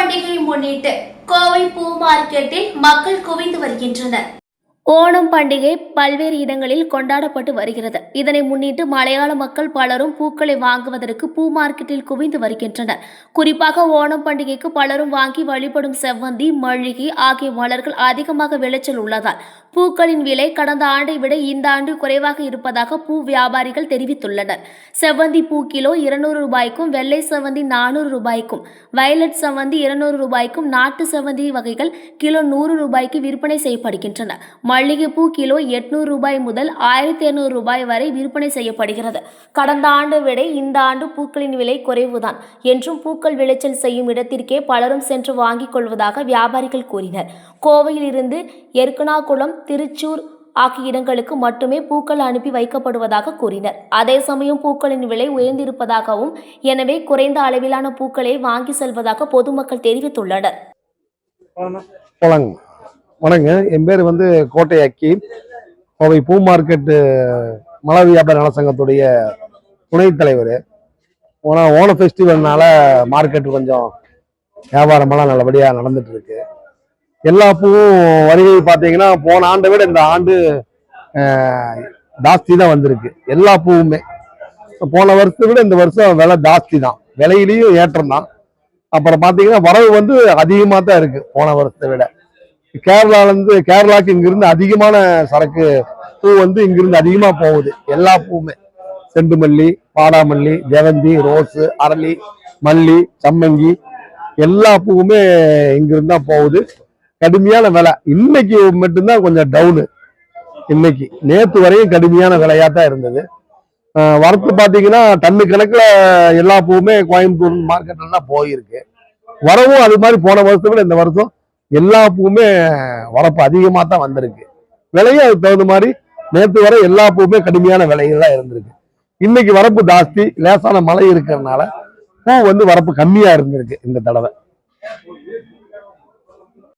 பண்டிகையை முன்னிட்டு கோவை பூ மார்க்கெட்டில் மக்கள் குவிந்து வருகின்றனர். ஓணம் பண்டிகை பல்வேறு இடங்களில் கொண்டாடப்பட்டு வருகிறது. இதனை முன்னிட்டு மலையாள மக்கள் பலரும் பூக்களை வாங்குவதற்கு பூ மார்க்கெட்டில் குவிந்து வருகின்றனர். குறிப்பாக ஓணம் பண்டிகைக்கு பலரும் வாங்கி வழிபடும் செவ்வந்தி, மல்லிகை ஆகிய மலர்கள் அதிகமாக விளைச்சல் உள்ளதால் பூக்களின் விலை கடந்த ஆண்டை விட இந்த ஆண்டு குறைவாக இருப்பதாக பூ வியாபாரிகள் தெரிவித்துள்ளனர். செவ்வந்தி பூ கிலோ 200 ரூபாய்க்கும், வெள்ளை செவ்வந்தி 400 ரூபாய்க்கும், வயலட் செவ்வந்தி 200 ரூபாய்க்கும், நாட்டு செவ்வந்தி வகைகள் கிலோ 100 ரூபாய்க்கு விற்பனை செய்யப்படுகின்றன. மல்லிகைப்பூ கிலோ 800 ரூபாய் முதல் 1200 ரூபாய் வரை விற்பனை செய்யப்படுகிறது. கடந்த ஆண்டு விட இந்த ஆண்டு பூக்களின் விலை குறைவுதான் என்றும் பூக்கள் விளைச்சல் செய்யும் இடத்திற்கே பலரும் சென்று வாங்கிக் கொள்வதாக வியாபாரிகள் கூறினர். கோவையில் இருந்து எர்க்குணாகுளம், திருச்சூர் ஆகிய இடங்களுக்கு மட்டுமே பூக்கள் அனுப்பி வைக்கப்படுவதாக கூறினர். அதே சமயம் பூக்களின் விலை உயர்ந்திருப்பதாகவும், எனவே குறைந்த அளவிலான பூக்களை வாங்கி செல்வதாக பொதுமக்கள் தெரிவித்துள்ளனர். வணங்க, என் பேர் கோட்டை அக்கி. கோவை பூ மார்க்கெட்டு மலை வியாபார நல சங்கத்துடைய துணைத் தலைவர். ஓண ஃபெஸ்டிவல்னால மார்க்கெட்டு கொஞ்சம் வியாபாரமெல்லாம் நல்லபடியாக நடந்துட்டு இருக்கு. எல்லா பூவும் வருகை பார்த்தீங்கன்னா போன ஆண்டை விட இந்த ஆண்டு ஜாஸ்தி தான் வந்திருக்கு. எல்லா பூவுமே போன வருஷத்தை விட இந்த வருஷம் விலை ஜாஸ்தி தான், விலையிலையும் ஏற்றம் தான். அப்புறம் பார்த்தீங்கன்னா வரவு அதிகமாக தான் இருக்கு போன வருஷத்தை விட. கேரளாக்கு இங்கிருந்து அதிகமான சரக்கு பூ இங்கிருந்து அதிகமா போகுது. எல்லா பூவுமே செண்டு மல்லி, பாடாமல்லி, ஜெவந்தி, ரோஸு, அரளி, மல்லி, சம்மங்கி எல்லா பூவுமே இங்கிருந்து தான் போகுது. கடுமையான விலை. இன்னைக்கு மட்டும்தான் கொஞ்சம் டவுனு. இன்னைக்கு நேற்று வரையும் கடுமையான விலையா தான் இருந்தது. வரத்து பார்த்தீங்கன்னா டன்னு கணக்குல எல்லா பூவுமே கோயம்புத்தூர் மார்க்கெட்ல தான் போயிருக்கு. வரவும் அது மாதிரி போன வருஷத்தை விட இந்த வருஷம் எல்லா பூவுமே வரப்பு அதிகமாக தான் வந்திருக்கு. விலையும் அதுக்கு தகுந்த மாதிரி நேற்று வரை எல்லா பூவுமே கடுமையான விலைகள் தான் இருந்திருக்கு. இன்னைக்கு வரப்பு ஜாஸ்தி, லேசான மழை இருக்கிறதுனால பூ வரப்பு கம்மியா இருந்திருக்கு இந்த தடவை.